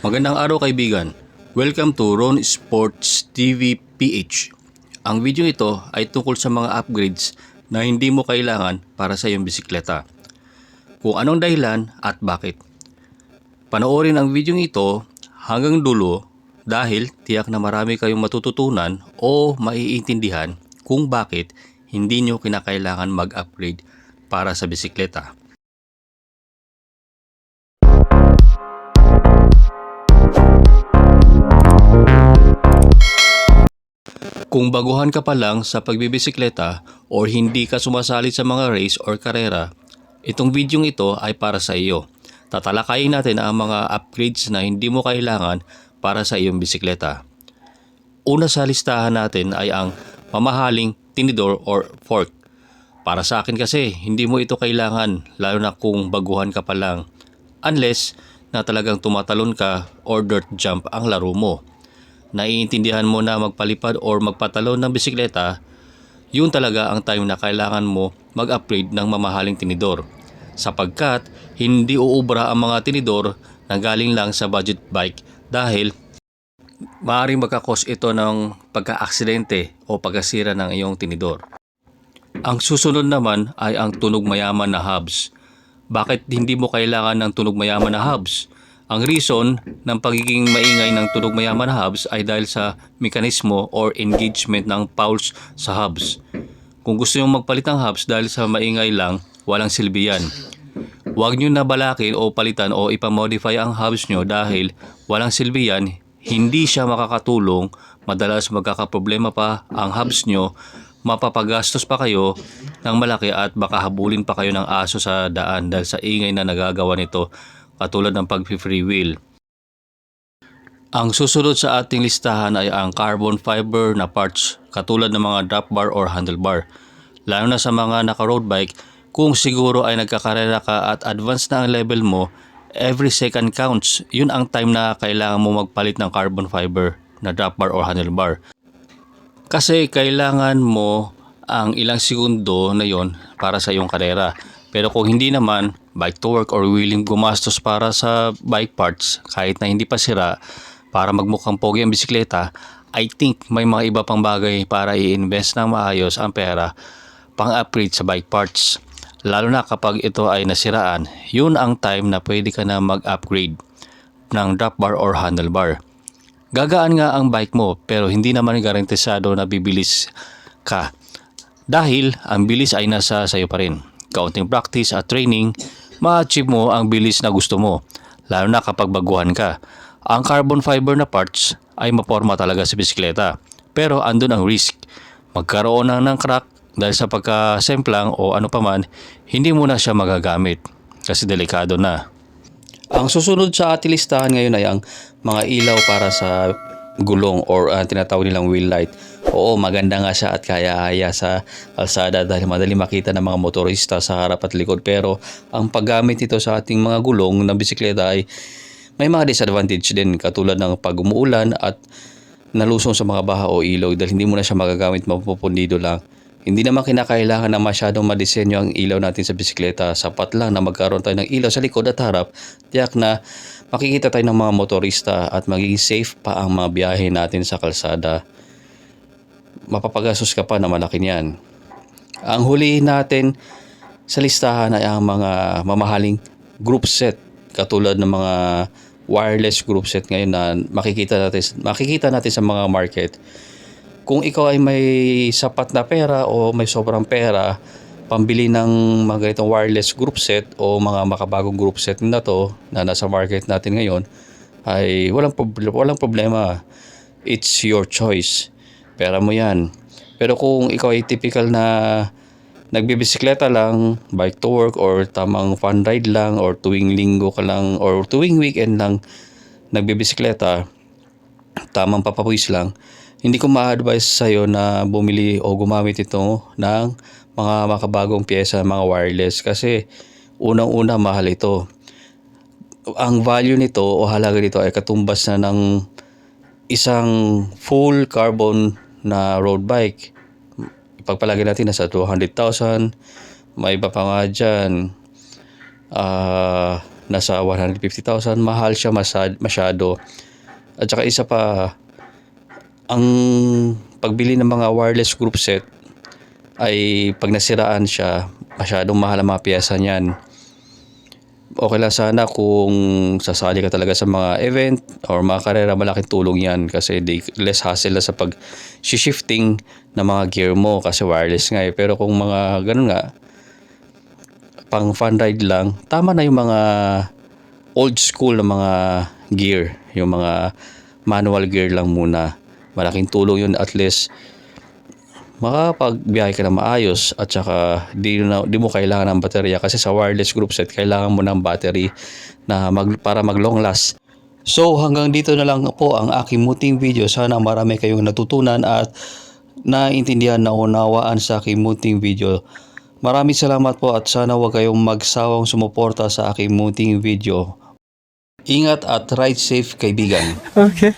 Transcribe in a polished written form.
Magandang araw kaibigan. Welcome to Ron Sports TV PH. Ang video ito ay tungkol sa mga upgrades na hindi mo kailangan para sa iyong bisikleta. Kung anong dahilan at bakit. Panoorin ang video ito hanggang dulo dahil tiyak na marami kayong matututunan o maiintindihan kung bakit hindi nyo kinakailangan mag-upgrade para sa bisikleta. Kung baguhan ka pa lang sa pagbibisikleta o hindi ka sumasali sa mga race or karera, itong video ito ay para sa iyo. Tatalakayin natin ang mga upgrades na hindi mo kailangan para sa iyong bisikleta. Una sa listahan natin ay ang mamahaling tinidor or fork. Para sa akin kasi, hindi mo ito kailangan lalo na kung baguhan ka pa lang. Unless na talagang tumatalon ka or dirt jump ang laro mo. Naiintindihan mo na magpalipad or magpatalon ng bisikleta, yun talaga ang time na kailangan mo mag-upgrade ng mamahaling tinidor. Sapagkat hindi uubra ang mga tinidor na galing lang sa budget bike dahil maaaring magkakos ito ng pagka-aksidente o pagkasira ng iyong tinidor. Ang susunod naman ay ang tunog mayaman na hubs. Bakit hindi mo kailangan ng tunog mayaman na hubs? Ang reason ng pagiging maingay ng tunog mayaman na hubs ay dahil sa mekanismo or engagement ng pulse sa hubs. Kung gusto nyo magpalit ng hubs dahil sa maingay lang, walang silbi yan. Huwag nyo nabalakin o palitan o ipamodify ang hubs nyo dahil walang silbi yan, hindi siya makakatulong, madalas magkakaproblema pa ang hubs nyo, mapapagastos pa kayo ng malaki at baka habulin pa kayo ng aso sa daan dahil sa ingay na nagagawa nito. Katulad ng pag-free wheel. Ang susunod sa ating listahan ay ang carbon fiber na parts katulad ng mga drop bar or handlebar. Lalo na sa mga naka-road bike, kung siguro ay nagkakarera ka at advanced na ang level mo, every second counts. Yun ang time na kailangan mo magpalit ng carbon fiber na drop bar or handlebar. Kasi kailangan mo ang ilang segundo na yon para sa iyong karera. Pero kung hindi naman, bike to work or willing gumastos para sa bike parts kahit na hindi pa sira para magmukhang pogi ang bisikleta, I think may mga iba pang bagay para i-invest ng maayos ang pera pang-upgrade sa bike parts. Lalo na kapag ito ay nasiraan, yun ang time na pwede ka na mag-upgrade ng drop bar or handlebar. Gagaan nga ang bike mo pero hindi naman garantisado na bibilis ka dahil ang bilis ay nasa sayo pa rin. Kaunting practice at training, ma-achieve mo ang bilis na gusto mo, lalo na kapag baguhan ka. Ang carbon fiber na parts ay maporma talaga sa bisikleta, pero andun ang risk. Magkaroon ng crack dahil sa pagkasemplang o ano paman, hindi mo na siya magagamit kasi delikado na. Ang susunod sa ating listahan ngayon ay ang mga ilaw para sa gulong or tinatawag nilang wheel light. Oo, maganda nga siya at kaya-aya sa kalsada dahil madali makita ng mga motorista sa harap at likod. Pero ang paggamit nito sa ating mga gulong ng bisikleta ay may mga disadvantage din katulad ng pag umuulan at nalusong sa mga baha o ilog dahil hindi mo na siya magagamit, mapupundido lang. Hindi naman kinakailangan na masyadong madisenyo ang ilaw natin sa bisikleta. Sapat lang na magkaroon tayo ng ilaw sa likod at harap. Tiyak na makikita tayo ng mga motorista at magiging safe pa ang mga biyahe natin sa kalsada. Mapapagastos ka pa na malaki niyan. Ang huli natin sa listahan ay ang mga mamahaling group set katulad ng mga wireless group set ngayon na makikita natin sa mga market. Kung ikaw ay may sapat na pera o may sobrang pera pambili ng mga ganitong wireless group set o mga makabagong group set na to na nasa market natin ngayon, ay walang problema. It's your choice. Pera mo yan. Pero kung ikaw ay typical na nagbibisikleta lang, bike to work or tamang fun ride lang or tuwing linggo ka lang or tuwing weekend lang nagbibisikleta, tamang papawis lang, hindi ko ma-advise sa'yo na bumili o gumamit ito ng mga makabagong pyesa, mga wireless kasi unang-una mahal ito. Ang value nito o halaga nito ay katumbas na ng isang full carbon na road bike. Ipagpalagay natin nasa 200,000. May iba pa nga dyan nasa 150,000. Mahal siya masyado. At saka isa pa, ang pagbili ng mga wireless group set ay pag nasiraan siya, masyadong mahal ang mga piyesa niyan. Okay lang sana kung sasali ka talaga sa mga event or mga karera, malaking tulong yan kasi less hassle na sa pag-shifting ng mga gear mo kasi wireless nga eh. Pero kung mga ganun nga, pang fun ride lang, tama na yung mga old school na mga gear, yung mga manual gear lang muna. Malaking tulong yun, at least makapagbiyahe ka na maayos at saka di mo kailangan ng baterya kasi sa wireless group set kailangan mo ng battery na para mag long last. So hanggang dito na lang po ang aking munting video. Sana marami kayong natutunan at naintindihan, naunawaan sa aking munting video. Maraming salamat po at sana huwag kayong magsawang sumuporta sa aking munting video. Ingat at ride safe, kaibigan. Okay.